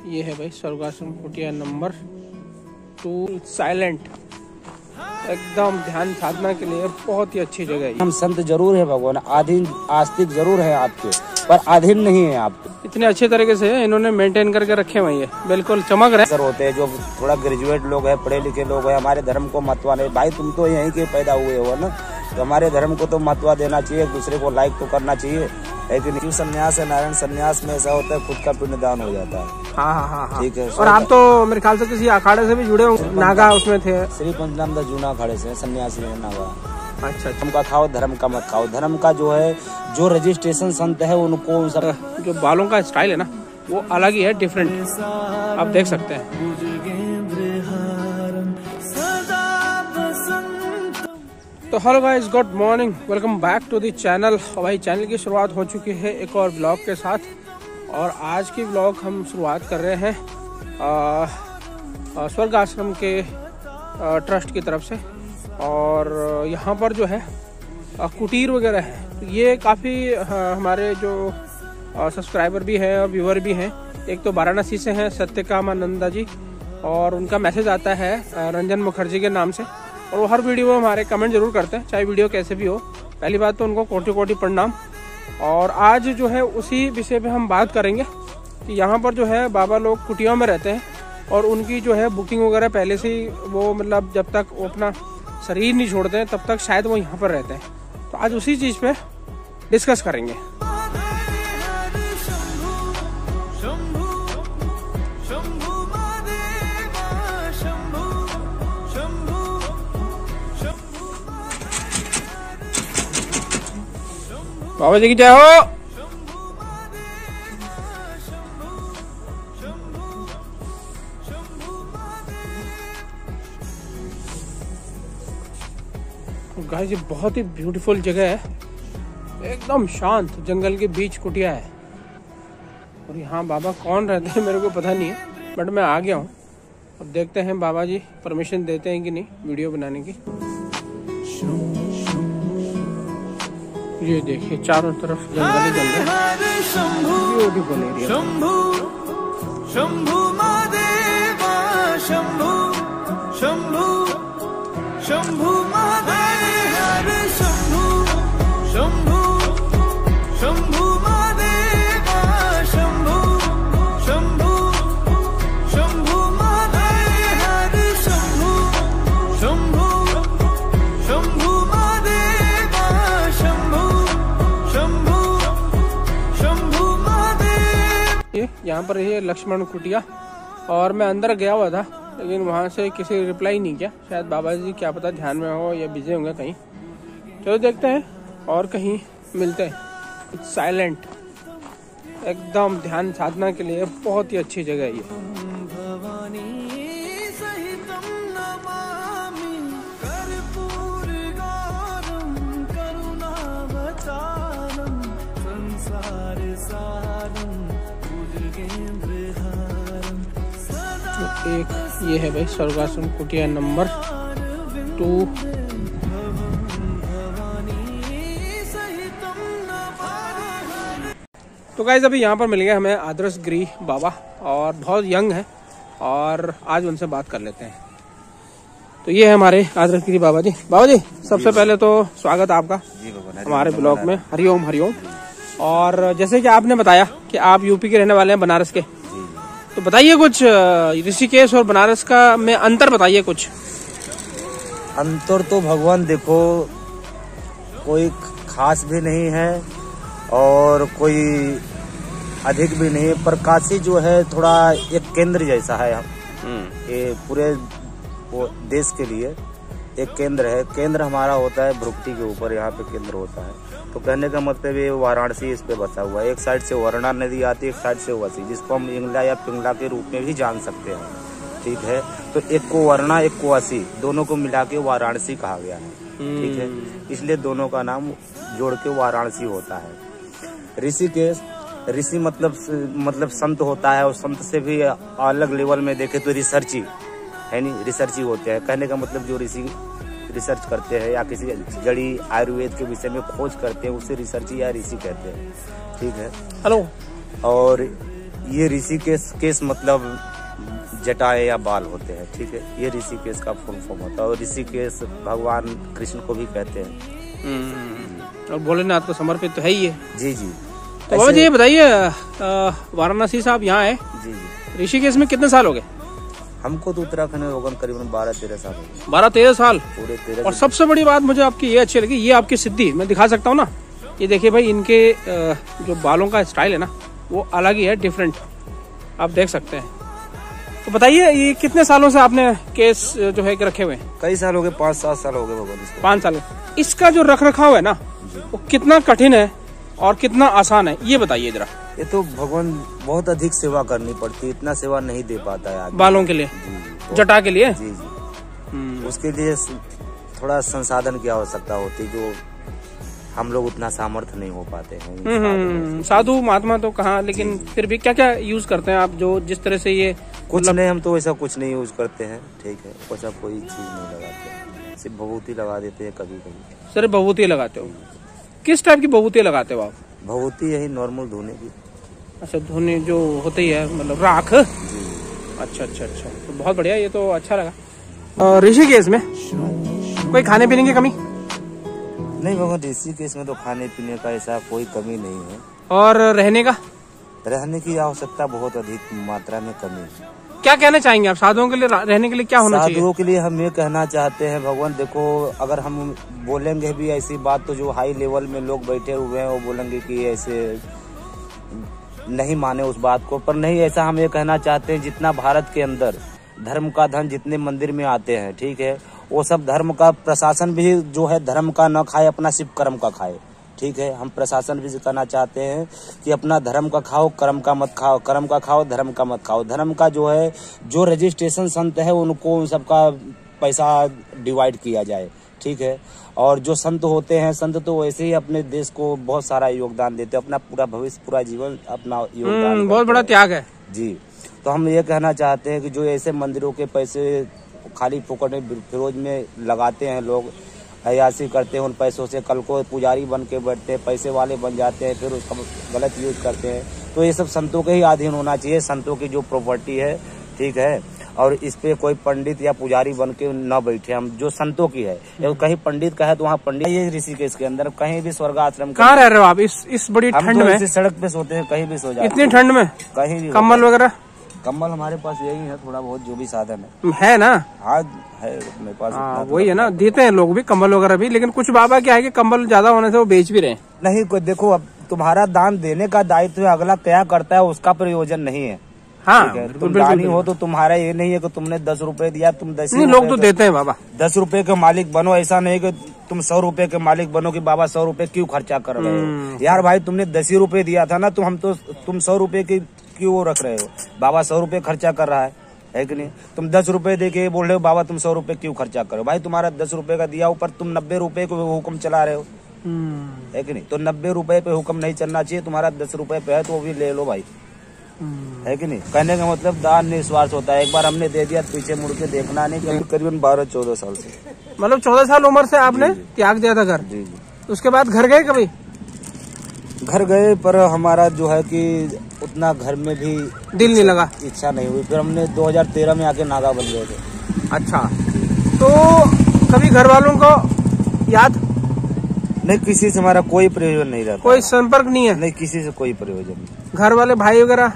ये है भाई स्वर्गाश्रम कुटिया नंबर 2 साइलेंट, एकदम ध्यान साधना के लिए बहुत ही अच्छी जगह है। हम संत जरूर है भगवान, आधीन आस्तिक जरूर है आपके, पर आधीन नहीं है आपके। इतने अच्छे तरीके से इन्होंने मेंटेन करके रखे हुए हैं, बिल्कुल चमक रहे सर होते हैं जो थोड़ा ग्रेजुएट लोग हैं, पढ़े लिखे लोग हैं, हमारे धर्म को महत्व नहीं। भाई तुम तो यहीं के पैदा हुए हो ना, तो हमारे धर्म को तो महत्व देना चाहिए, एक दूसरे को लाइक तो करना चाहिए, लेकिन संन्यास है नारायण संन्यास में ऐसा होता है खुद का पिंडदान हो जाता है। हाँ। ठीक है। और आप तो मेरे ख्याल से किसी अखाड़े से भी जुड़े हो, नागा उसमें थे। श्री पंचनाम दा जूना अखाड़े से सन्यासी है नागा। अच्छा। धर्म का खाओ, धर्म का मत खाओ। धर्म का जो है जो रजिस्ट्रेशन संत है उनको सब जो बालों का स्टाइल है ना वो अलग ही है, डिफरेंट, आप देख सकते हैं। तो hello guys, good morning, welcome back to the channel. भाई चैनल की शुरुआत हो चुकी है एक और व्लॉग के साथ, और आज की व्लॉग हम शुरुआत कर रहे हैं स्वर्ग आश्रम के ट्रस्ट की तरफ से। और यहाँ पर जो है कुटीर वगैरह है, ये काफ़ी हमारे जो सब्सक्राइबर भी हैं और व्यूअर भी हैं। एक तो वाराणसी से हैं सत्यकामानंदा जी, और उनका मैसेज आता है रंजन मुखर्जी के नाम से, और वो हर वीडियो में हमारे कमेंट जरूर करते हैं, चाहे वीडियो कैसे भी हो। पहली बात तो उनको कोटि कोटि प्रणाम। और आज जो है उसी विषय पे हम बात करेंगे कि यहाँ पर जो है बाबा लोग कुटियों में रहते हैं, और उनकी जो है बुकिंग वगैरह पहले से ही वो मतलब जब तक वो अपना शरीर नहीं छोड़ते हैं तब तक शायद वो यहाँ पर रहते हैं। तो आज उसी चीज़ पे डिस्कस करेंगे। बाबा जी की जय हो। गाइस ये बहुत ही ब्यूटीफुल जगह है, एकदम शांत जंगल के बीच कुटिया है। और यहाँ बाबा कौन रहते हैं मेरे को पता नहीं है, बट मैं आ गया हूँ। अब देखते हैं बाबा जी परमिशन देते हैं कि नहीं वीडियो बनाने की। ये देखिए चारों तरफ जंगल ही जंगल, ब्यूटीफुल एरिया। शंभू शंभू महादेवा, शंभू शंभू शंभू महादेव, शंभू शंभू शंभू महादेवा, शंभू शंभू शंभू महादेव, शंभू शंभू शंभू महादेवा, शंभू शंभू शंभू महादेव। यहाँ पर ये लक्ष्मण कुटिया, और मैं अंदर गया हुआ था लेकिन वहाँ से किसी रिप्लाई नहीं किया, शायद बाबा जी क्या पता ध्यान में हो या बिजी होंगे कहीं। चलो देखते हैं और कहीं मिलते हैं। साइलेंट, एकदम ध्यान साधना के लिए बहुत ही अच्छी जगह है ये। एक ये है भाई स्वर्गाश्रम कुटिया नंबर 2। तो गाइस अभी यहाँ पर मिल गए हमें आदर्श गिरी बाबा, और बहुत यंग है, और आज उनसे बात कर लेते हैं। तो ये है हमारे आदर्श गिरी बाबा जी। बाबा जी सबसे पहले तो स्वागत आपका हमारे ब्लॉग में। हरिओम हरिओम। और जैसे कि आपने बताया कि आप यूपी के रहने वाले हैं, बनारस के, तो बताइए कुछ ऋषिकेश और बनारस का में अंतर बताइए कुछ। अंतर तो भगवान देखो कोई खास भी नहीं है और कोई अधिक भी नहीं है, पर काशी जो है थोड़ा एक केंद्र जैसा है। ये पूरे देश के लिए एक केंद्र है। केंद्र हमारा होता है भ्रुकुटी के ऊपर, यहाँ पे केंद्र होता है। तो कहने का मतलब ये वाराणसी इस पे बसा हुआ है। एक साइड से वरुणा नदी आती है, एक साइड से वसी, जिसको हम इंगला या पिंगला के रूप में भी जान सकते हैं। ठीक है, तो एक को वरुणा एक को वसी, दोनों को मिला के वाराणसी कहा गया है। ठीक है, इसलिए दोनों का नाम जोड़ के वाराणसी होता है। ऋषिकेश, ऋषि मतलब संत होता है, और संत से भी अलग लेवल में देखे तो रिसर्ची है, नहीं रिसर्ची होते हैं। कहने का मतलब जो ऋषि रिसर्च करते हैं या किसी जड़ी आयुर्वेद के विषय में खोज करते हैं उसे रिसर्च या ऋषि कहते हैं। ठीक है, हेलो। और ये ऋषिकेश मतलब जटाएं या बाल होते हैं, ठीक है। ये ऋषिकेश का फुल फॉर्म होता है और ऋषिकेश भगवान कृष्ण को भी कहते हैं। और भोलेनाथ को समर्पित तो है ही है। जी जी। तो बाबा जी ये बताइए, वाराणसी से आप यहाँ आए, जी जी, ऋषिकेश में कितने साल हो गए? हमको तो उत्तराखंड में होगा करीबन 12-13 साल हो गए। 12-13 साल पूरे 13। और सबसे बड़ी बात मुझे आपकी ये अच्छी लगी, ये आपकी सिद्धि मैं दिखा सकता हूँ ना। ये देखिए भाई, इनके जो बालों का स्टाइल है ना वो अलग ही है, डिफरेंट, आप देख सकते हैं। तो बताइए ये कितने सालों से आपने केस जो है रखे हुए हैं? कई साल हो गए, 5-7 साल हो गए भगवान इसको। 5 साल। इसका जो रख रखाव है ना वो कितना कठिन है और कितना आसान है, ये बताइए जरा। ये तो भगवान बहुत अधिक सेवा करनी पड़ती है, इतना सेवा नहीं दे पाता है आदमी। बालों के लिए, जी, जटा के लिए। जी जी। उसके लिए थोड़ा संसाधन की आवश्यकता होती है, जो हम लोग उतना सामर्थ्य नहीं हो पाते हैं। साधु महात्मा तो कहाँ, लेकिन फिर भी क्या क्या यूज करते हैं आप, जो जिस तरह से ये? कुछ नहीं, हम तो वैसा कुछ नहीं यूज करते हैं, ठीक है। वैसा कोई चीज नहीं लगाते, सिर्फ भभूति लगा देते हैं कभी कभी। सिर्फ भभूति लगाते हो? किस टाइप की भभूति लगाते हो आप? भभूति यही नॉर्मल धोने की। अच्छा, धोने जो होती है, मतलब राख। अच्छा अच्छा अच्छा, तो बहुत बढ़िया, ये तो अच्छा लगा। ऋषिकेश में कोई खाने पीने की कमी? नहीं भगवान, ऋषिकेश में तो खाने पीने का ऐसा कोई कमी नहीं है। और रहने का? रहने की आवश्यकता बहुत अधिक मात्रा में कमी है। क्या कहना चाहेंगे आप साधुओं के लिए रहने के लिए क्या होना चाहिए? साधुओं के लिए हम ये कहना चाहते हैं, भगवान देखो, अगर हम बोलेंगे भी ऐसी बात तो जो हाई लेवल में लोग बैठे हुए हैं वो बोलेंगे कि ऐसे नहीं माने उस बात को, पर नहीं, ऐसा हम ये कहना चाहते हैं, जितना भारत के अंदर धर्म का धन जितने मंदिर में आते हैं, ठीक है, वो सब धर्म का प्रशासन भी जो है धर्म का न खाए, अपना सिर्फ कर्म का खाए, ठीक है। हम प्रशासन भी कहना चाहते हैं कि अपना धर्म का खाओ, कर्म का मत खाओ, कर्म का खाओ, धर्म का मत खाओ। धर्म का जो है, जो रजिस्ट्रेशन संत है उनको उन सबका पैसा डिवाइड किया जाए, ठीक है। और जो संत होते हैं, संत तो वैसे ही अपने देश को बहुत सारा योगदान देते हैं, अपना पूरा भविष्य, पूरा जीवन अपना योगदान, बहुत बड़ा त्याग है जी। तो हम ये कहना चाहते हैं कि जो ऐसे मंदिरों के पैसे खाली फोकट में फिरोज में लगाते हैं लोग, अयासी करते हैं उन पैसों से, कल को पुजारी बन के बैठते हैं, पैसे वाले बन जाते हैं, फिर उसका गलत यूज करते हैं। तो ये सब संतों के ही अधीन होना चाहिए, संतों की जो प्रॉपर्टी है, ठीक है। और इस पे कोई पंडित या पुजारी बन के न बैठे, हम जो संतों की है, कहीं पंडित का है तो वहाँ पंडित। ये ऋषिकेश के अंदर कहीं भी स्वर्ग आश्रम। कहाँ रह रहे हो आप इस बड़ी ठंड में? सड़क पे सोते हैं, कहीं भी सो जाते हैं। इतनी ठंड में कहीं भी? कम्बल वगैरह? कम्बल हमारे पास यही है, थोड़ा बहुत जो भी साधन है ना। हाँ है मेरे पास। वही है ना, देते हैं लोग भी कम्बल वगैरह भी, लेकिन कुछ बाबा क्या है कि कम्बल ज्यादा होने से वो बेच भी रहे हैं। नहीं, कोई देखो, अब तुम्हारा दान देने का दायित्व है, अगला क्या करता है उसका प्रयोजन नहीं है। हाँ, तुम दानी हो तो तुम्हारा ये नहीं है कि तुमने 10 रुपए दिया, तुम 10 लोग तो देते हैं बाबा। 10 रुपए के मालिक बनो, ऐसा नहीं कि तुम 100 रुपए के मालिक बनो कि बाबा 100 रुपए क्यों खर्चा कर रहे हो। यार भाई, तुमने 10 ही रुपए दिया था ना, तुम 100 रुपए की क्यों रख रहे हो? बाबा 100 रुपए खर्चा कर रहा है कि नहीं? तुम 10 रुपए दे के बोल रहे हो बाबा तुम 100 रुपए क्यों खर्चा करो? भाई तुम्हारा 10 रुपए का दिया, ऊपर तुम 90 रुपए को हुक्म चला रहे हो, है कि नहीं? तो 90 रुपए पे हुक्म नहीं चलना चाहिए, तुम्हारा 10 रुपए पे है तो वो भी ले लो भाई, है कि नहीं? कहने का मतलब दान निस्वार्थ होता है, एक बार हमने दे दिया, पीछे मुड़ के देखना नहीं। करीबन 12-14 साल से, मतलब 14 साल उम्र से आपने त्याग दिया था घर? जी जी। उसके बाद घर गए कभी? घर गए, पर हमारा जो है कि उतना घर में भी दिल नहीं लगा, इच्छा नहीं हुई। फिर हमने 2013 में आके नागा बन गए थे। अच्छा, तो कभी घर वालों को याद नहीं? किसी से हमारा कोई प्रयोजन नहीं रहता, कोई संपर्क नहीं है? नहीं, किसी से कोई प्रयोजन नहीं। घर वाले भाई वगैरह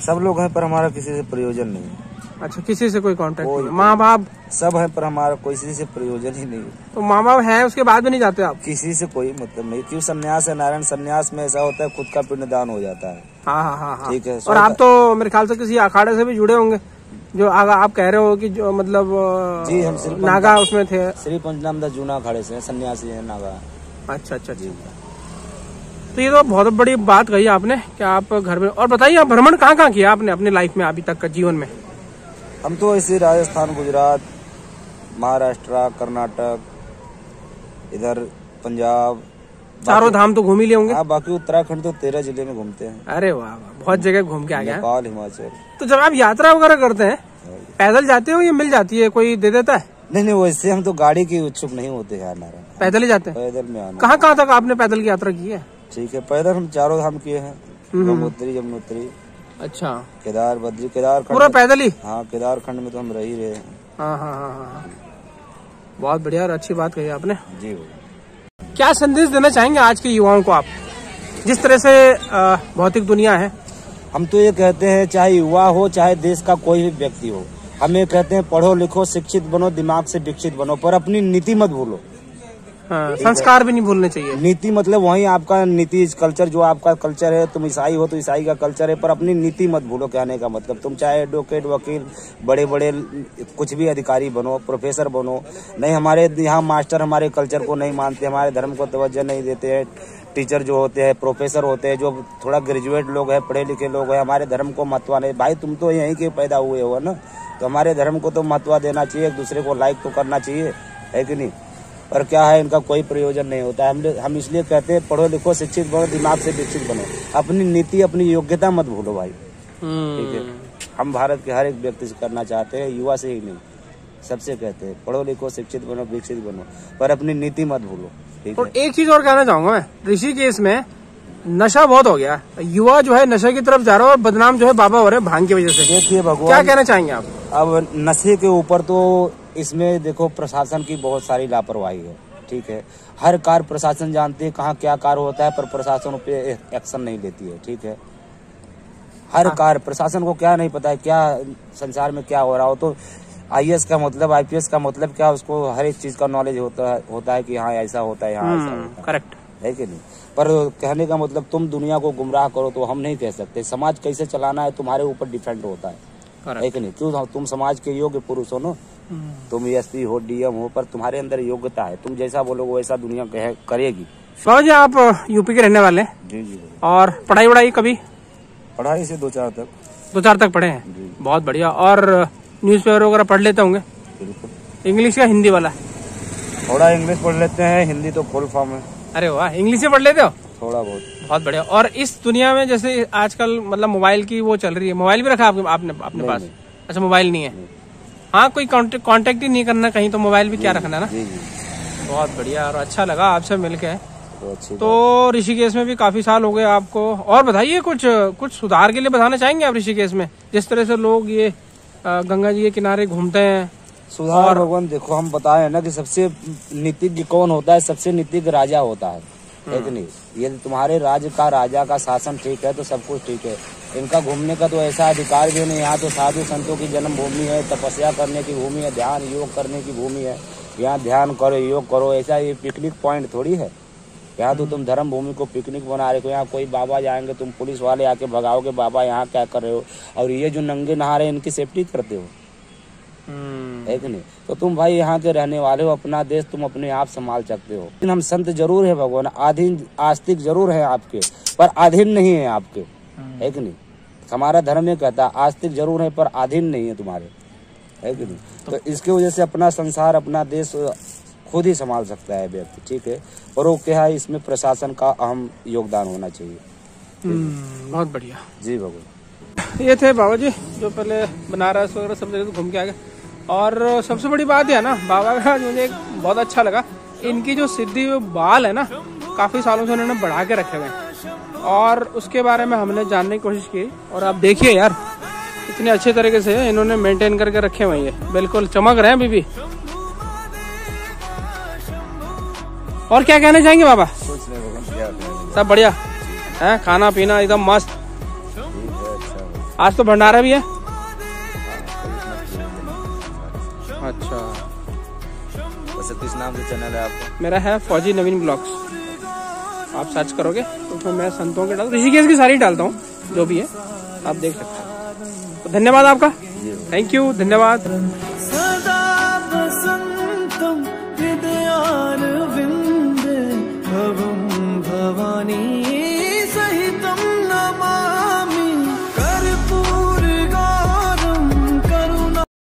सब लोग हैं, पर हमारा किसी से प्रयोजन नहीं है। अच्छा, किसी से कोई कांटेक्ट नहीं? माँ बाप सब है, पर हमारा किसी से प्रयोजन ही नहीं। तो माँ बाप है, उसके बाद भी नहीं जाते आप? किसी से कोई मतलब नहीं, क्यों? संन्यास है, नारायण संन्यास में ऐसा होता है, खुद का पिंडदान हो जाता है। हाँ, ठीक है। और आप तो मेरे ख्याल से किसी अखाड़े से भी जुड़े होंगे, जो आप कह रहे हो कि जो मतलब जी, हम नागा उसमें थे। श्री पंचनाम जूना अखाड़े से सन्यासी है नागा। अच्छा अच्छा जी। तो ये तो बहुत बड़ी बात कही आपने कि आप घर में। और बताइए, आप भ्रमण कहाँ कहाँ किया आपने अपने लाइफ में अभी तक का जीवन में? हम तो ऐसे राजस्थान, गुजरात, महाराष्ट्र, कर्नाटक, इधर पंजाब, चारों धाम तो घूम ही लिए होंगे? हाँ, बाकी उत्तराखंड तो 13 जिले में घूमते हैं। अरे वाह, बहुत जगह घूम के आ गए। नेपाल, हिमाचल। तो जब आप यात्रा वगैरह करते हैं, पैदल जाते हो या मिल जाती है, कोई दे देता है? नहीं, वैसे हम तो गाड़ी की इच्छुक नहीं होते हैं नारायण, पैदल ही जाते हैं। पैदल में आना। कहाँ कहाँ तक आपने पैदल की यात्रा की है? ठीक है, पैदल हम चारों धाम किए हैं, गंगोत्री, यमुनोत्री, अच्छा, केदार बद्री केदार पूरा पैदल ही? हाँ, केदार खंड में तो हम रह ही रहे हैं। हाँ हाँ हाँ हाँ, बहुत बढ़िया और अच्छी बात कही आपने जी। क्या संदेश देना चाहेंगे आज के युवाओं को आप, जिस तरह से भौतिक दुनिया है? हम तो ये कहते हैं, चाहे युवा हो चाहे देश का कोई भी व्यक्ति हो, हम ये कहते हैं पढ़ो लिखो शिक्षित बनो, दिमाग से विकसित बनो, पर अपनी नीति मत भूलो। हाँ, संस्कार भी नहीं भूलने चाहिए। नीति मतलब वही आपका नीति कल्चर, जो आपका कल्चर है, तुम ईसाई हो तो ईसाई का कल्चर है, पर अपनी नीति मत भूलो। कहने का मतलब तुम चाहे एडवोकेट, वकील, बड़े बड़े कुछ भी अधिकारी बनो, प्रोफेसर बनो। नहीं, हमारे यहाँ मास्टर हमारे कल्चर को नहीं मानते, हमारे धर्म को तवज्जो नहीं देते हैं। टीचर जो होते हैं, प्रोफेसर होते हैं, जो थोड़ा ग्रेजुएट लोग हैं, पढ़े लिखे लोग हैं, हमारे धर्म को महत्व नहीं। भाई तुम तो यहीं के पैदा हुए हो ना, तो हमारे धर्म को तो महत्व देना चाहिए, एक दूसरे को लाइक तो करना चाहिए, है कि नहीं? पर क्या है, इनका कोई प्रयोजन नहीं होता है। हम इसलिए कहते हैं पढ़ो लिखो शिक्षित बनो, दिमाग से विकसित बनो, अपनी नीति अपनी योग्यता मत भूलो भाई। ठीक है, हम भारत के हर एक व्यक्ति से करना चाहते हैं, युवा से ही नहीं, सबसे कहते हैं पढ़ो लिखो शिक्षित बनो, विकसित बनो, पर अपनी नीति मत भूलो। ठीक है। और एक चीज और कहना चाहूंगा मैं, ऋषिकेश में नशा बहुत हो गया, युवा जो है नशे की तरफ जा रहा है और बदनाम जो है बाबा हो रहे हैं भांग की वजह से। देखिए भगवान, क्या कहना चाहेंगे आप? अब नशे के ऊपर तो इसमें देखो प्रशासन की बहुत सारी लापरवाही है। ठीक है, हर कार्य प्रशासन जानती है कहाँ क्या कार्य होता है, पर प्रशासन पे एक्शन नहीं लेती है। ठीक है, हर कार्य प्रशासन को क्या नहीं पता है क्या संसार में क्या हो रहा हो। तो IAS का मतलब, IPS का मतलब क्या, उसको हर एक चीज का नॉलेज होता है कि हाँ ऐसा होता है, यहाँ ऐसा होता है। करेक्ट है कि नहीं? पर कहने का मतलब तुम दुनिया को गुमराह करो तो हम नहीं कह सकते। समाज कैसे चलाना है तुम्हारे ऊपर डिपेंड होता है कि नहीं? क्यों, तुम समाज के योग्य पुरुष हो ना, तुम SP हो, DM हो, पर तुम्हारे अंदर योग्यता है, तुम जैसा बोलोगे वैसा दुनिया करेगी। बाबा जी, आप UP के रहने वाले हैं? जी जी। और पढ़ाई वढ़ाई कभी? पढ़ाई से 2-4 तक पढ़े हैं। बहुत बढ़िया। और न्यूज़पेपर वगैरह पढ़ लेते होंगे? बिल्कुल। इंग्लिश या हिंदी वाला? थोड़ा इंग्लिश पढ़ लेते हैं, हिंदी तो फुल फॉर्म है। अरे वाह, इंग्लिश से पढ़ लेते हो? थोड़ा बहुत। बहुत बढ़िया। और इस दुनिया में जैसे आजकल मतलब मोबाइल की वो चल रही है, मोबाइल भी रखा आपने पास? नहीं। अच्छा, मोबाइल नहीं है। हाँ, कोई कांटेक्ट ही नहीं करना कहीं, तो मोबाइल भी क्या रखना ना। जी जी। बहुत बढ़िया और अच्छा लगा आपसे मिलके। तो ऋषिकेश में भी काफी साल हो गए आपको, और बताइए कुछ सुधार के लिए बताना चाहेंगे आप ऋषिकेश में, जिस तरह से लोग ये गंगा जी के किनारे घूमते हैं? सुधार भगवान, देखो हम बताए ना कि सबसे नीतिज्ञ कौन होता है, सबसे नीतिज्ञ राजा होता है कि नहीं? ये तुम्हारे राज्य का राजा का शासन ठीक है तो सब कुछ ठीक है। इनका घूमने का तो ऐसा अधिकार भी नहीं। यहाँ तो साधु संतों की जन्मभूमि है, तपस्या करने की भूमि है, ध्यान योग करने की भूमि है। यहाँ ध्यान करो, योग करो, ऐसा ये पिकनिक पॉइंट थोड़ी है। यहाँ तो तुम धर्म भूमि को पिकनिक बना रहे हो। यहाँ कोई बाबा जाएंगे, तुम पुलिस वाले आके भगाओगे, बाबा यहाँ क्या कर रहे हो? और ये जो नंगे नहा रहे हैं इनकी सेफ्टी करते हो, है कि नहीं? तो तुम भाई यहाँ के रहने वाले हो, अपना देश तुम अपने आप संभाल सकते हो। लेकिन हम संत जरूर है भगवान, आधीन आस्तिक जरूर है आपके, पर अधीन नहीं है आपके, है कि नहीं? हमारा धर्म ये कहता है आस्तिक जरूर है पर अधीन नहीं है तुम्हारे, है कि नहीं? तो इसकी वजह से अपना संसार, अपना देश खुद ही संभाल सकता है व्यक्ति। ठीक है, और वो क्या है, इसमें प्रशासन का अहम योगदान होना चाहिए। बहुत बढ़िया जी भगवान। ये थे बाबा जी जो पहले बनारस वगैरह सब जगह घूम के आ गए। और सबसे बड़ी बात है ना, बाबा का मुझे बहुत अच्छा लगा, इनकी जो सिद्धि बाल है ना, काफी सालों से उन्होंने बढ़ा के रखे हुए हैं, और उसके बारे में हमने जानने की कोशिश की। और आप देखिए यार, इतने अच्छे तरीके से इन्होंने मेंटेन करके रखे हुए हैं, बिल्कुल चमक रहे हैं अभी भी। और क्या कहना चाहेंगे बाबा? कुछ नहीं, सब बढ़िया है, खाना पीना एकदम मस्त। आज तो भंडारा भी है। अच्छा, वैसे किस नाम से चैनल है आपका? मेरा है फौजी नवीन ब्लॉग्स, आप सर्च करोगे तो फिर मैं संतों के ऋषिकेश की सारी डालता हूँ, जो भी है आप देख सकते हैं। तो धन्यवाद आपका, थैंक यू, धन्यवाद। सदा वसंतम हृदयारविंदे भवम भवानी